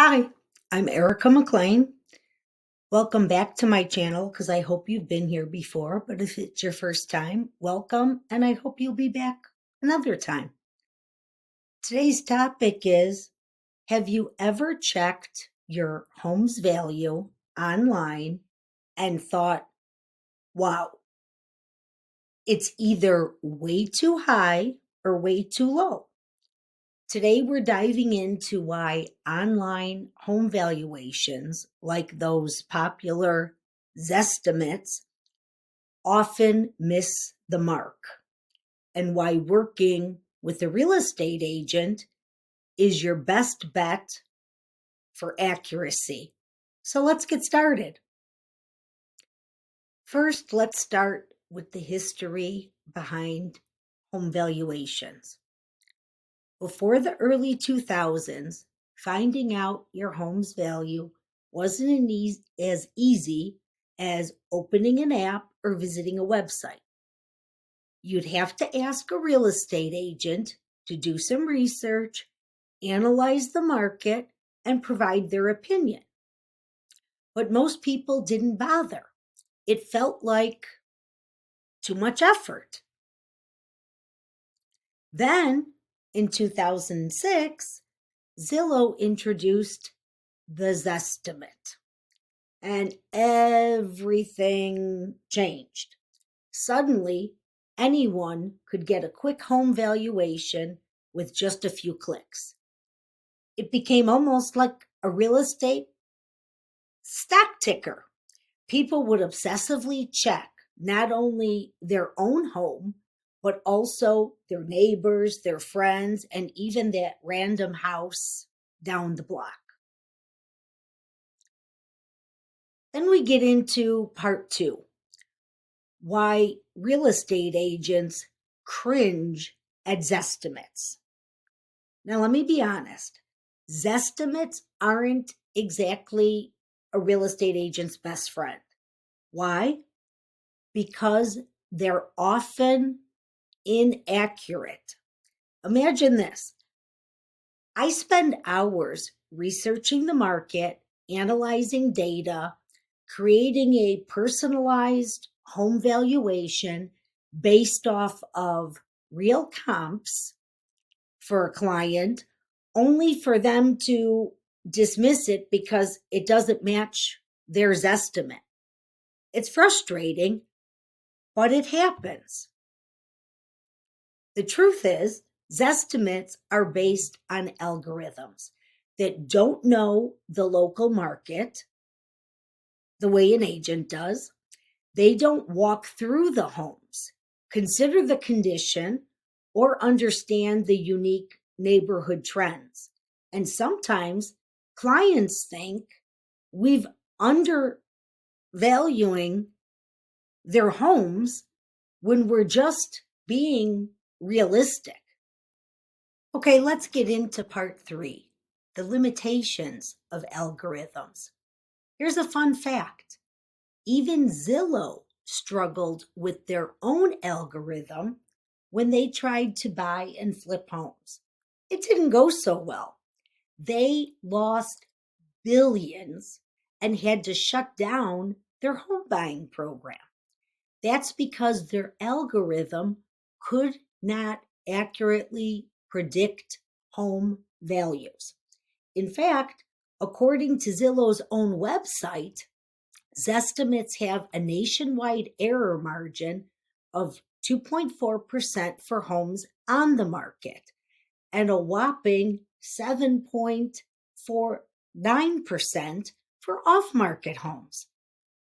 Hi, I'm Erica McLean. Welcome back to my channel because I hope you've been here before, but if it's your first time, welcome, and I hope you'll be back another time. Today's topic is, have you ever checked your home's value online and thought, wow, it's either way too high or way too low? Today, we're diving into why online home valuations, like those popular Zestimates, often miss the mark, and why working with a real estate agent is your best bet for accuracy. So let's get started. First, let's start with the history behind home valuations. Before the early 2000s, finding out your home's value wasn't as easy as opening an app or visiting a website. You'd have to ask a real estate agent to do some research, analyze the market, and provide their opinion. But most people didn't bother. It felt like too much effort. Then, in 2006, Zillow introduced the Zestimate, and everything changed. Suddenly, anyone could get a quick home valuation with just a few clicks. It became almost like a real estate stock ticker. People would obsessively check not only their own home, but also their neighbors, their friends, and even that random house down the block. Then we get into part two, why real estate agents cringe at Zestimates. Now, let me be honest. Zestimates aren't exactly a real estate agent's best friend. Why? Because they're often inaccurate. Imagine this. I spend hours researching the market, analyzing data, creating a personalized home valuation based off of real comps for a client, only for them to dismiss it because it doesn't match their estimate. It's frustrating, but it happens. The truth is, Zestimates are based on algorithms that don't know the local market the way an agent does. They don't walk through the homes, consider the condition, or understand the unique neighborhood trends. And sometimes clients think we've undervaluing their homes when we're just being realistic. Okay, let's get into part three, the limitations of algorithms. Here's a fun fact. Even Zillow struggled with their own algorithm when they tried to buy and flip homes. It didn't go so well. They lost billions and had to shut down their home buying program. That's because their algorithm could not accurately predict home values. In fact, according to Zillow's own website, Zestimates have a nationwide error margin of 2.4% for homes on the market and a whopping 7.49% for off market homes.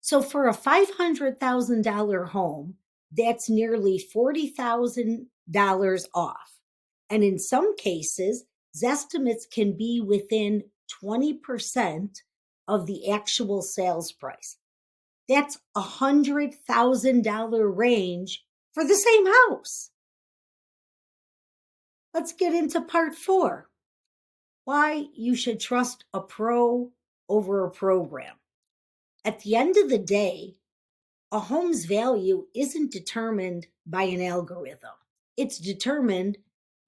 So for a $500,000 home, that's nearly $40,000 off. And in some cases, Zestimates can be within 20% of the actual sales price. That's $100,000 range for the same house. Let's get into part four, why you should trust a pro over a program. At the end of the day, a home's value isn't determined by an algorithm. It's determined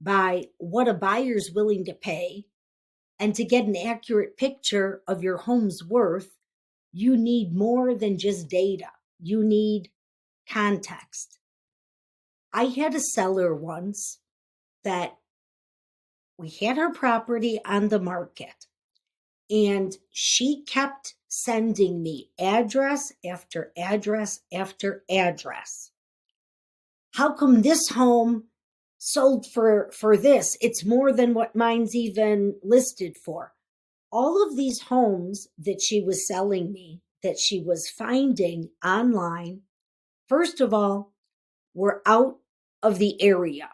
by what a buyer's willing to pay, And to get an accurate picture of your home's worth, you need more than just data. You need context. I had a seller once that we had her property on the market, and she kept sending me address after address after address. How come this home sold for this? It's more than what mine's even listed for. All of these homes that she was selling me, that she was finding online, first of all, were out of the area.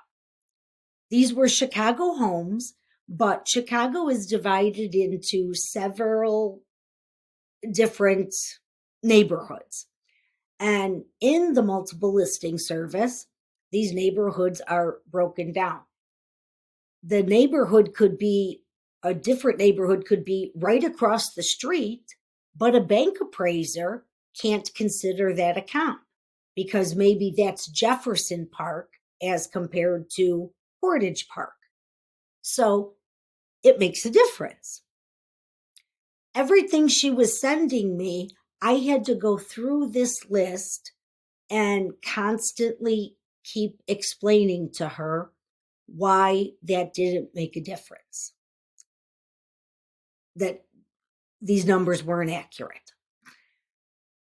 These were Chicago homes, but Chicago is divided into several different neighborhoods. And in the multiple listing service, these neighborhoods are broken down. The neighborhood could be a different neighborhood, could be right across the street, but a bank appraiser can't consider that account because maybe that's Jefferson Park as compared to Portage Park. So it makes a difference. Everything she was sending me, I had to go through this list and constantly keep explaining to her why that didn't make a difference, that these numbers weren't accurate.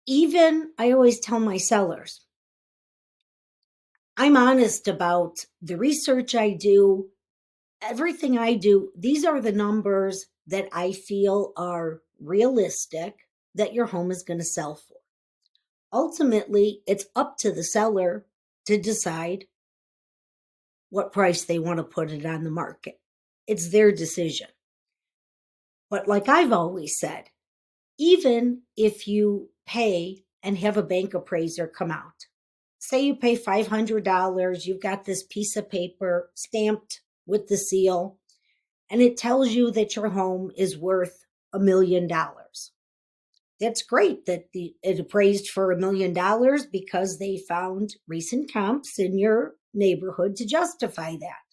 Even I always tell my sellers, I'm honest about the research I do, everything I do. These are the numbers that I feel are realistic that your home is going to sell for. Ultimately, it's up to the seller to decide what price they want to put it on the market. It's their decision. But like I've always said, even if you pay and have a bank appraiser come out, say you pay $500, you've got this piece of paper stamped with the seal, and it tells you that your home is worth $1 million. That's great that it appraised for $1 million because they found recent comps in your neighborhood to justify that.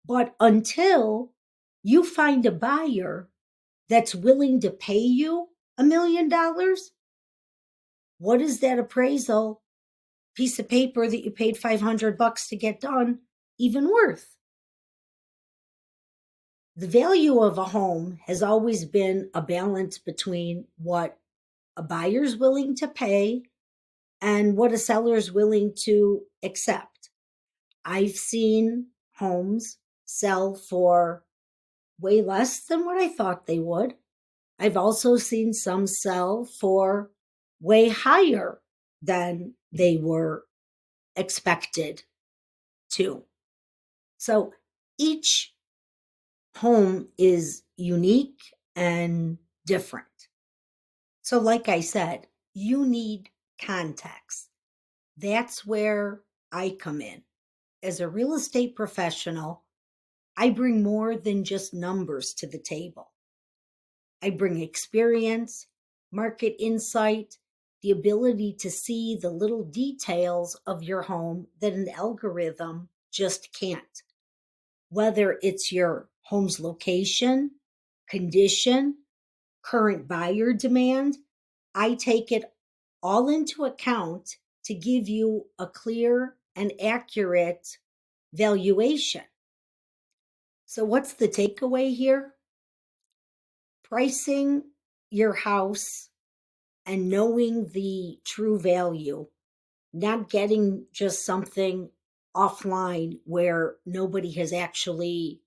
But until you find a buyer that's willing to pay you $1 million, what is that appraisal piece of paper that you paid $500 to get done even worth? The value of a home has always been a balance between what a buyer's willing to pay and what a seller's willing to accept. I've seen homes sell for way less than what I thought they would. I've also seen some sell for way higher than they were expected to. So each home is unique and different. So, like I said, you need context. That's where I come in. As a real estate professional, I bring more than just numbers to the table. I bring experience, market insight, the ability to see the little details of your home that an algorithm just can't. Whether it's your home's location, condition, current buyer demand, I take it all into account to give you a clear and accurate valuation. So, what's the takeaway here? Pricing your house and knowing the true value, not getting just something offline where nobody has actually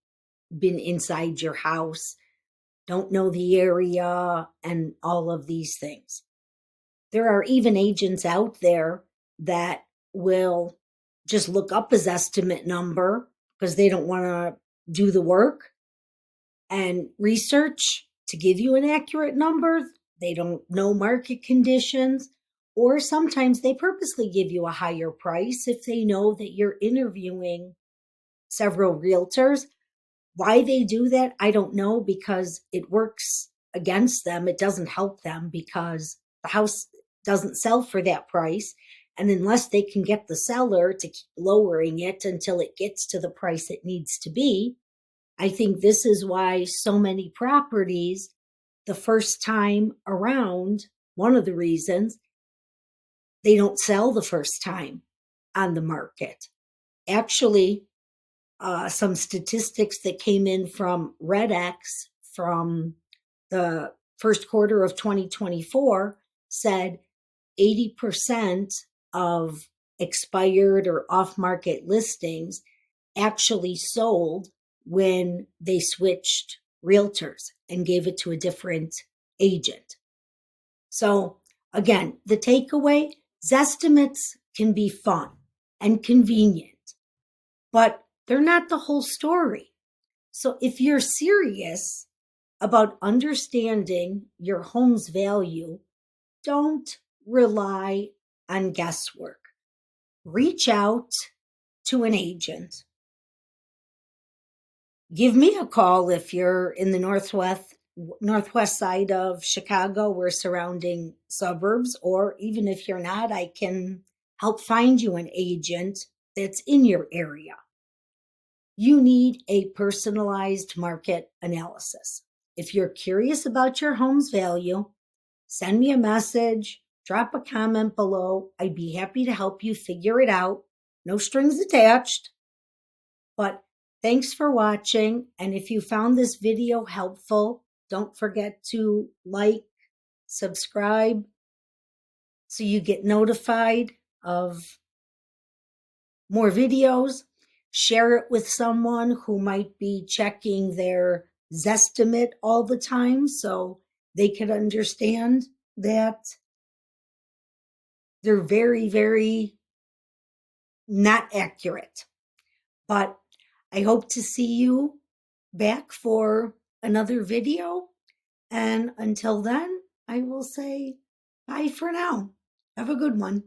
been inside your house, don't know the area, and all of these things. There are even agents out there that will just look up his estimate number because they don't want to do the work and research to give you an accurate number. They don't know market conditions, or sometimes they purposely give you a higher price if they know that you're interviewing several realtors. Why they do that, I don't know, because it works against them. It doesn't help them because the house doesn't sell for that price. And unless they can get the seller to keep lowering it until it gets to the price it needs to be, I think this is why so many properties, the first time around, one of the reasons they don't sell the first time on the market. Actually, some statistics that came in from RedX from the first quarter of 2024 said 80% of expired or off market listings actually sold when they switched realtors and gave it to a different agent. So, again, the takeaway, Zestimates can be fun and convenient, but they're not the whole story. So if you're serious about understanding your home's value, don't rely on guesswork. Reach out to an agent. Give me a call if you're in the northwest side of Chicago. We're surrounding suburbs, or even if you're not, I can help find you an agent that's in your area. You need a personalized market analysis. If you're curious about your home's value, send me a message, drop a comment below. I'd be happy to help you figure it out. No strings attached. But thanks for watching. And if you found this video helpful, don't forget to like, subscribe, so you get notified of more videos. Share it with someone who might be checking their Zestimate all the time so they could understand that they're very, very not accurate. But I hope to see you back for another video. And until then, I will say bye for now. Have a good one.